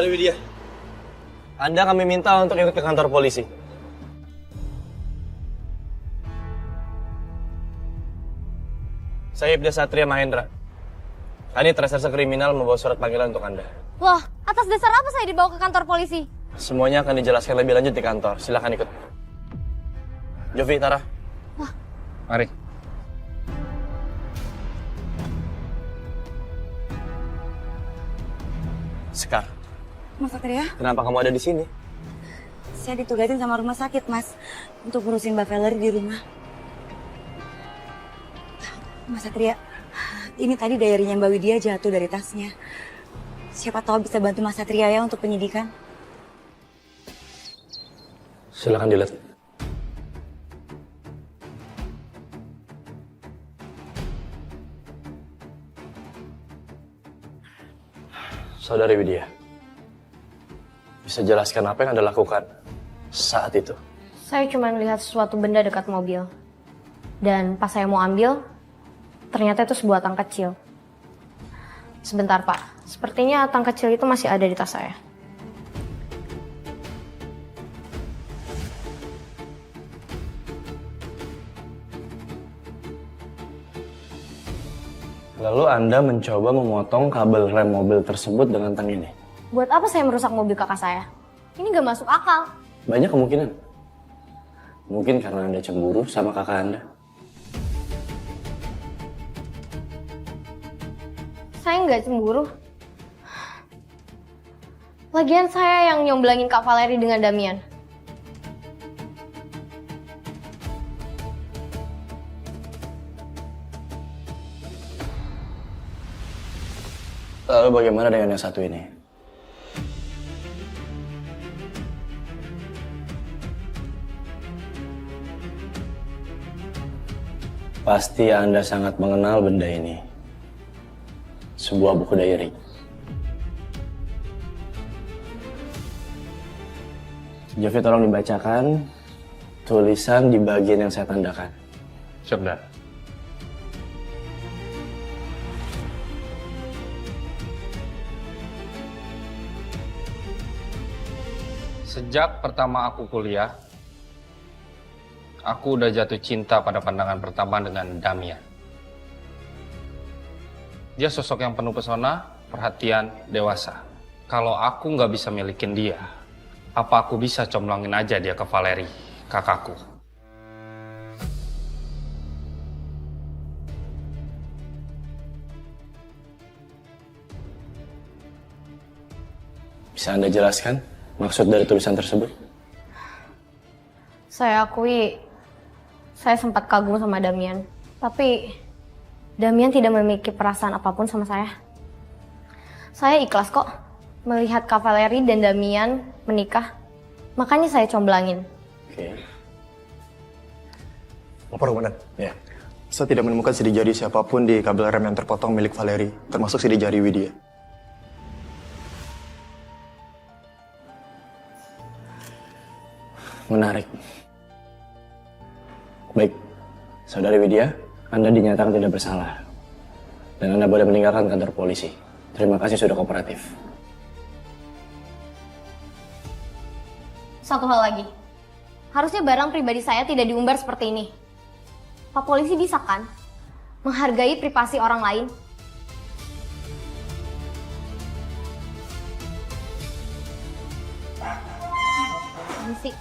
Saudari Widya, Anda kami minta untuk ikut ke kantor polisi. Saya Ibda Satria Mahendra. Kanit Reserse Kriminal membawa surat panggilan untuk Anda. Loh, atas dasar apa saya dibawa ke kantor polisi? Semuanya akan dijelaskan lebih lanjut di kantor. Silakan ikut. Jovi, Tara. Wah. Mari. Sekar, Mas Satria, kenapa kamu ada di sini? saya ditugasin sama rumah sakit, Mas. Untuk ngurusin Mbak Valerie di rumah. Mas Satria, ini tadi diary-nya Mbak Widya jatuh dari tasnya. Siapa tahu bisa bantu Mas Satria ya untuk penyidikan. Silakan dilihat. Saudari Widya, bisa jelaskan apa yang Anda lakukan saat itu? Saya cuma melihat sesuatu benda dekat mobil. Dan pas saya mau ambil, ternyata itu sebuah tang kecil. Sebentar, Pak. Sepertinya tang kecil itu masih ada di tas saya. Lalu Anda mencoba memotong kabel rem mobil tersebut dengan tang ini? Buat apa saya merusak mobil kakak saya? Ini nggak masuk akal. Banyak kemungkinan. Mungkin karena Anda cemburu sama kakak Anda. Saya nggak cemburu. Lagian saya yang nyomblangin Kak Valerie dengan Damian. Lalu bagaimana dengan yang satu ini? Pasti Anda sangat mengenal benda ini. Sebuah buku diary. Jovi, tolong dibacakan tulisan di bagian yang saya tandakan. Sebentar. Sejak pertama aku kuliah, aku udah jatuh cinta pada pandangan pertama dengan Damian. Dia sosok yang penuh pesona, perhatian, dewasa. Kalau aku nggak bisa milikin dia, apa aku bisa comblangin aja dia ke Valerie, kakakku? Bisa Anda jelaskan maksud dari tulisan tersebut? Saya akui, saya sempat kagum sama Damian. Tapi, Damian tidak memiliki perasaan apapun sama saya. Saya ikhlas kok melihat Kak Valerie dan Damian menikah. Makanya saya comblangin. Oke. Lapor komandan. Ya. Saya tidak menemukan sidik jari siapapun di kabel rem yang terpotong milik Valerie, termasuk sidik jari Widya. Menarik. Baik, Saudari Widya, Anda dinyatakan tidak bersalah. Dan Anda boleh meninggalkan kantor polisi. Terima kasih sudah kooperatif. Satu hal lagi. Harusnya barang pribadi saya tidak diumbar seperti ini. Pak polisi bisa kan menghargai privasi orang lain? Permisi.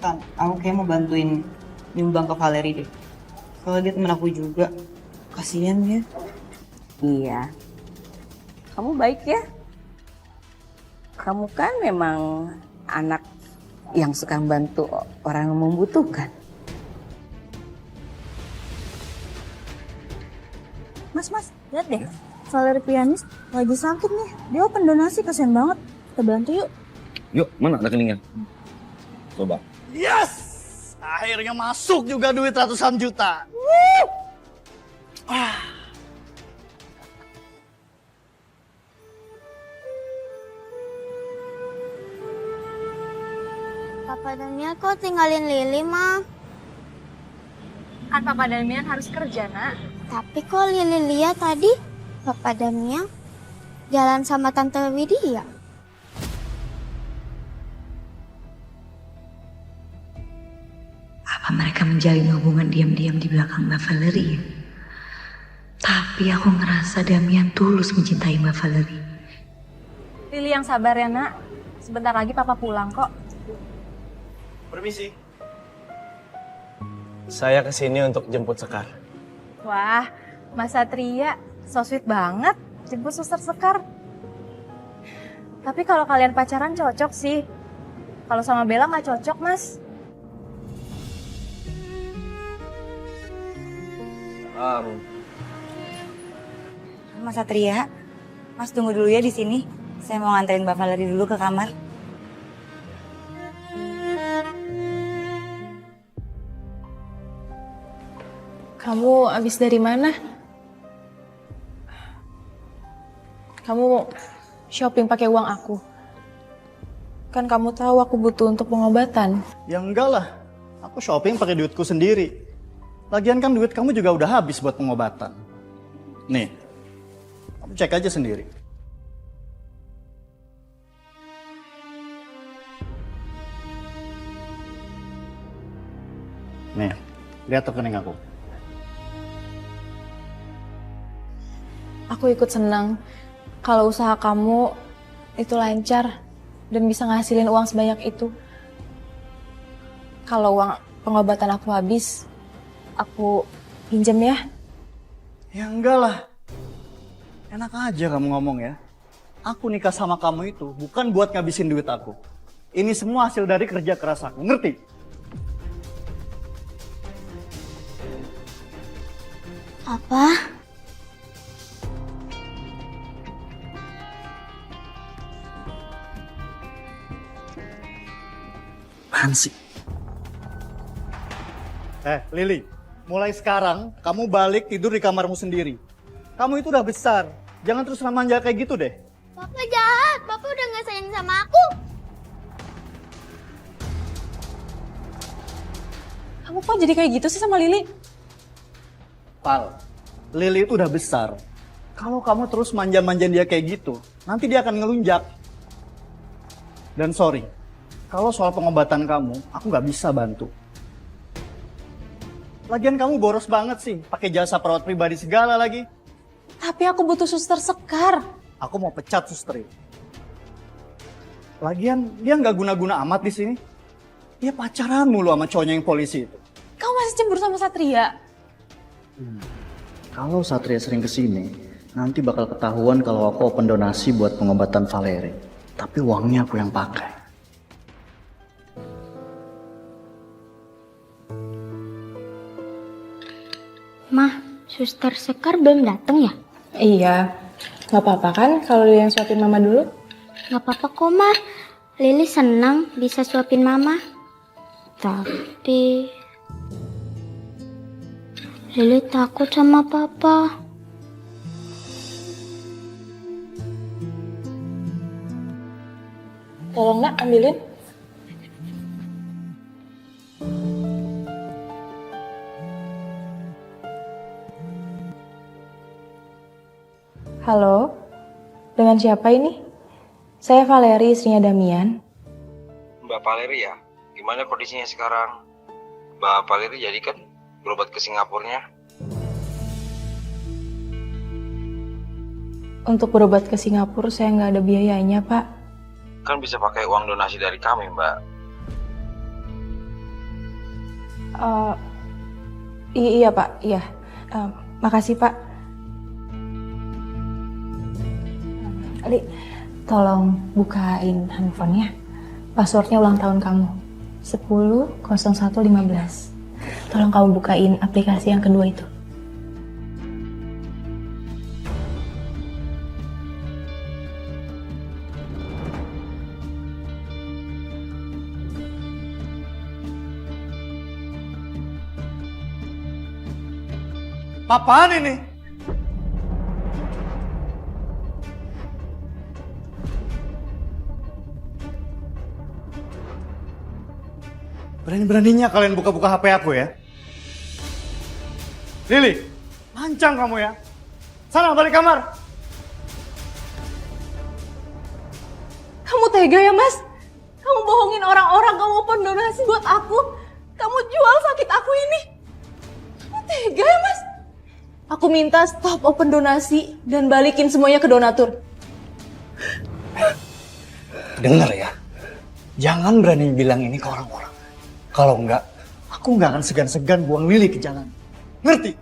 Tan, aku kayak mau bantuin nyumbang ke Valerie deh. Soalnya dia temen aku juga. Kasian ya. Iya. Kamu baik ya? Kamu kan memang anak yang suka bantu orang yang membutuhkan. Mas, lihat deh. Valerie pianis lagi sakit nih. Dia open donasi, kasihan banget. Kita bantu yuk. Yuk, mana rekeningnya? Coba. Yes! Akhirnya masuk juga duit ratusan juta. Papa Damian kok tinggalin Lili, Ma? Kan Papa Damian harus kerja, Nak. Tapi kok Lili lihat tadi Papa Damian jalan sama Tante Widya. Apa mereka menjalin hubungan diam-diam di belakang Mbak Valerie? Tapi aku ngerasa Damian tulus mencintai Mbak Valerie. Lili yang sabar ya, Nak. Sebentar lagi Papa pulang kok. Permisi. Saya kesini untuk jemput Sekar. Wah, Mas Satria, so sweet banget. Jemput Suster Sekar. Tapi kalau kalian pacaran cocok sih. Kalau sama Bella nggak cocok, Mas. Mas Satria, Mas tunggu dulu ya di sini. Saya mau nganterin Mbak Valerie dulu ke kamar. Kamu abis dari mana? Kamu shopping pakai uang aku. Kan kamu tahu aku butuh untuk pengobatan. Ya enggak lah, aku shopping pakai duitku sendiri. Lagian kan duit kamu juga udah habis buat pengobatan. Nih, kamu cek aja sendiri. Nih, lihat rekening aku. Aku ikut senang kalau usaha kamu itu lancar dan bisa ngasilin uang sebanyak itu. Kalau uang pengobatan aku habis, aku pinjam ya. Ya enggak lah. Enak aja kamu ngomong ya. Aku nikah sama kamu itu bukan buat ngabisin duit aku. Ini semua hasil dari kerja keras aku, ngerti? Apa? Apaan sih? Lili, mulai sekarang kamu balik tidur di kamarmu sendiri. Kamu itu udah besar, jangan terus manja kayak gitu deh. Papa jahat, Papa udah gak sayang sama aku. Kamu kok jadi kayak gitu sih sama Lili? Pal, Lili itu udah besar. Kalau kamu terus manja-manjain dia kayak gitu, nanti dia akan ngelunjak. Dan sorry, kalau soal pengobatan kamu, aku nggak bisa bantu. Lagian kamu boros banget sih, pakai jasa perawat pribadi segala lagi. Tapi aku butuh Suster Sekar. Aku mau pecat suster itu. Lagian dia nggak guna-guna amat di sini. Dia pacaran mulu sama cowoknya yang polisi itu. Kamu masih cemburu sama Satria? Kalau Satria sering kesini, nanti bakal ketahuan kalau aku open donasi buat pengobatan Valerie. Tapi uangnya aku yang pakai. Mah, Suster Sekar belum datang ya? Iya. Gak apa-apa kan kalau dia yang suapin Mama dulu? Gak apa-apa kok, Mah. Lili senang bisa suapin Mama. Tapi Lili takut sama Papa. Tolong nak, ambilin. Halo, dengan siapa ini? Saya Valerie, istrinya Damian. Mbak Valerie ya? Gimana kondisinya sekarang? Mbak Valerie jadi kan berobat ke Singapurnya? Untuk berobat ke Singapura saya nggak ada biayanya, Pak. Kan bisa pakai uang donasi dari kami, Mbak. Iya, Pak. Iya. Makasih, Pak. Ali, tolong bukain handphonenya. Passwordnya ulang tahun kamu. 10/01/15. Tolong kamu bukain aplikasi yang kedua itu. Apaan ini? Berani-beraninya kalian buka-buka HP aku ya. Lili, lancang kamu ya. Sana balik kamar. Kamu tega ya, Mas? Kamu bohongin orang-orang, kamu open donasi buat aku. Kamu jual sakit aku ini. Kamu tega ya, Mas? Aku minta stop open donasi dan balikin semuanya ke donatur. Dengar ya, jangan berani bilang ini ke orang-orang. Kalau enggak, aku enggak akan segan-segan buang Lili ke jalan. Ngerti?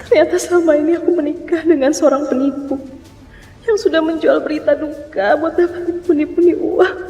Ternyata selama ini aku menikah dengan seorang penipu yang sudah menjual berita duka buat dapat menipu uang.